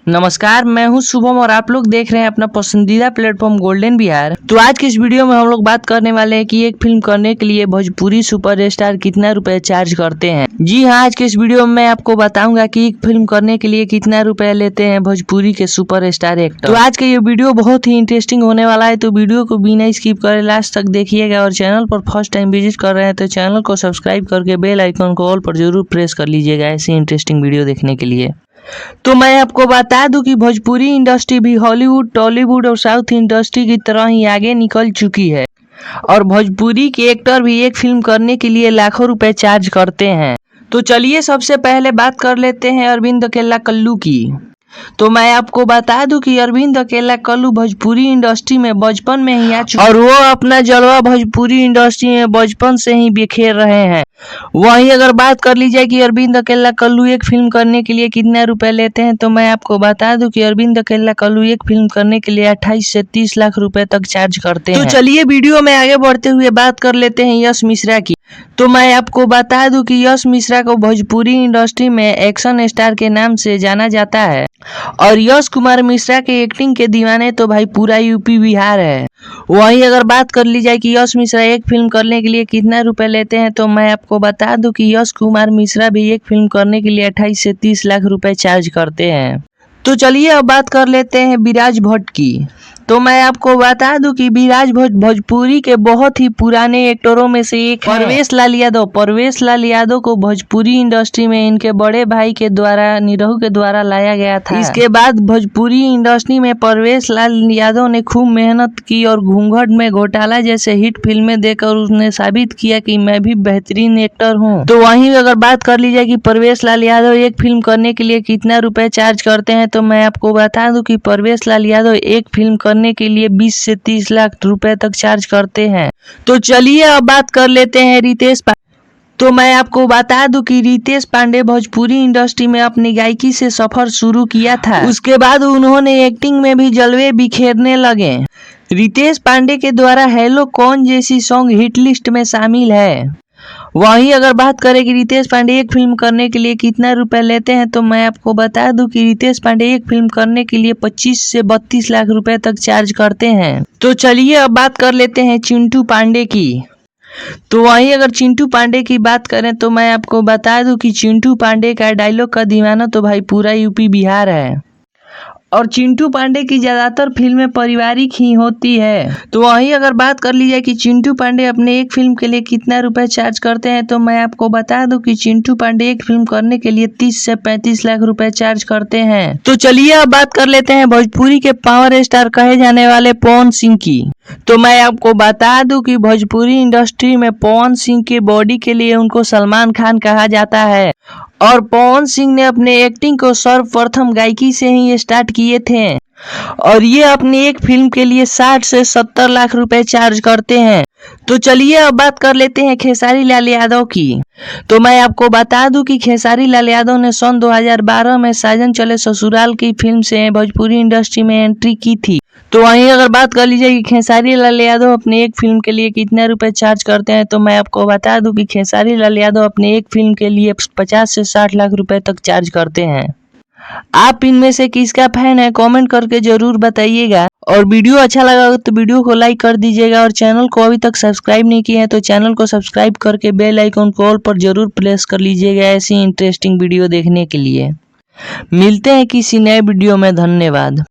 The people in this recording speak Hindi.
नमस्कार, मैं हूं शुभम और आप लोग देख रहे हैं अपना पसंदीदा प्लेटफॉर्म गोल्डन बिहार। तो आज की इस वीडियो में हम लोग बात करने वाले हैं कि एक फिल्म करने के लिए भोजपुरी सुपरस्टार कितना रुपए चार्ज करते हैं। जी हाँ, आज के इस वीडियो में मैं आपको बताऊंगा कि एक फिल्म करने के लिए कितना रुपए लेते हैं भोजपुरी के सुपरस्टार एक्टर। तो आज का ये वीडियो बहुत ही इंटरेस्टिंग होने वाला है, तो वीडियो को बिना स्किप करे लास्ट तक देखिएगा। और चैनल पर फर्स्ट टाइम विजिट कर रहे हैं तो चैनल को सब्सक्राइब करके बेल आइकन को ऑल पर जरूर प्रेस कर लीजिएगा ऐसी इंटरेस्टिंग वीडियो देखने के लिए। तो मैं आपको बता दूं कि भोजपुरी इंडस्ट्री भी हॉलीवुड, टॉलीवुड और साउथ इंडस्ट्री की तरह ही आगे निकल चुकी है और भोजपुरी के एक्टर भी एक फिल्म करने के लिए लाखों रुपए चार्ज करते हैं। तो चलिए सबसे पहले बात कर लेते हैं अरविंद अकेला कल्लू की। तो मैं आपको बता दूं कि अरविंद अकेला कल्लू भोजपुरी इंडस्ट्री में बचपन में ही आ चुके और वो अपना जलवा भोजपुरी इंडस्ट्री में बचपन से ही बिखेर रहे हैं। वहीं अगर बात कर ली जाए कि अरविंद अकेला कल्लू एक फिल्म करने के लिए कितना रुपए लेते हैं, तो मैं आपको बता दूं कि अरविंद अकेला कल्लू एक फिल्म करने के लिए 28 से 30 लाख रुपए तक चार्ज करते हैं। तो चलिए वीडियो में आगे बढ़ते हुए बात कर लेते हैं यश मिश्रा की। तो मैं आपको बता दूं कि यश मिश्रा को भोजपुरी इंडस्ट्री में एक्शन स्टार के नाम से जाना जाता है और यश कुमार मिश्रा के एक्टिंग के दीवाने तो भाई पूरा यूपी बिहार है। वहीं अगर बात कर ली जाए कि यश मिश्रा एक फिल्म करने के लिए कितना रुपए लेते हैं, तो मैं आपको बता दूं कि यश कुमार मिश्रा भी एक फिल्म करने के लिए 28 से 30 लाख रुपए चार्ज करते हैं। तो चलिए अब बात कर लेते हैं विराज भट्ट की। तो मैं आपको बता दूं कि विराज भट्ट भोजपुरी के बहुत ही पुराने एक्टरों में से एक है। परवेश लाल यादव को भोजपुरी इंडस्ट्री में इनके बड़े भाई के द्वारा निरहू के द्वारा लाया गया था। इसके बाद भोजपुरी इंडस्ट्री में परवेश लाल यादव ने खूब मेहनत की और घूंघट में घोटाला जैसे हिट फिल्में देकर उसने साबित किया कि मैं भी बेहतरीन एक्टर हूँ। तो वहीं अगर बात कर ली जाए कि परवेश लाल यादव एक फिल्म करने के लिए कितना रुपए चार्ज करते हैं, तो मैं आपको बता दूं कि परवेश लाल यादव एक फिल्म करने के लिए 20 से 30 लाख रुपए तक चार्ज करते हैं। तो चलिए अब बात कर लेते हैं रितेश पांडे। तो मैं आपको बता दूं कि रितेश पांडे भोजपुरी इंडस्ट्री में अपनी गायकी से सफर शुरू किया था। उसके बाद उन्होंने एक्टिंग में भी जलवे बिखेरने लगे। रितेश पांडे के द्वारा हेलो कौन जैसी सॉन्ग हिट लिस्ट में शामिल है। वहीं अगर बात करें कि रितेश पांडे एक फिल्म करने के लिए कितना रुपए लेते हैं, तो मैं आपको बता दूं कि रितेश पांडे एक फिल्म करने के लिए 25 से 32 लाख रुपए तक चार्ज करते हैं। तो चलिए अब बात कर लेते हैं चिंटू पांडे की। तो वहीं अगर चिंटू पांडे की बात करें, तो मैं आपको बता दूं कि चिंटू पांडे का डायलॉग का दीवाना तो भाई पूरा यूपी बिहार है और चिंटू पांडे की ज्यादातर फिल्में पारिवारिक ही होती है। तो वहीं अगर बात कर ली जाए कि चिंटू पांडे अपने एक फिल्म के लिए कितना रुपए चार्ज करते हैं, तो मैं आपको बता दूं कि चिंटू पांडे एक फिल्म करने के लिए 30 से 35 लाख रुपए चार्ज करते हैं। तो चलिए अब बात कर लेते हैं भोजपुरी के पावर स्टार कहे जाने वाले पवन सिंह की। तो मैं आपको बता दूं कि भोजपुरी इंडस्ट्री में पवन सिंह के बॉडी के लिए उनको सलमान खान कहा जाता है और पवन सिंह ने अपने एक्टिंग को सर्वप्रथम गायकी से ही स्टार्ट किए थे और ये अपनी एक फिल्म के लिए 60 से 70 लाख रुपए चार्ज करते हैं। तो चलिए अब बात कर लेते हैं खेसारी लाल यादव की। तो मैं आपको बता दूं कि खेसारी लाल यादव ने सन 2012 में साजन चले ससुराल की फिल्म से भोजपुरी इंडस्ट्री में एंट्री की थी। तो वहीं अगर बात कर लीजिए कि खेसारी लाल यादव अपने एक फिल्म के लिए कितना रुपए चार्ज करते हैं, तो मैं आपको बता दूं कि खेसारी लाल यादव अपने एक फिल्म के लिए 50 से 60 लाख रुपए तक चार्ज करते हैं। आप इनमें से किसका फैन है कमेंट करके जरूर बताइएगा और वीडियो अच्छा लगा तो वीडियो को लाइक कर दीजिएगा और चैनल को अभी तक सब्सक्राइब नहीं किए हैं तो चैनल को सब्सक्राइब करके बेल आइकन को ऑल पर जरूर प्रेस कर लीजिएगा ऐसी इंटरेस्टिंग वीडियो देखने के लिए। मिलते हैं किसी नए वीडियो में। धन्यवाद।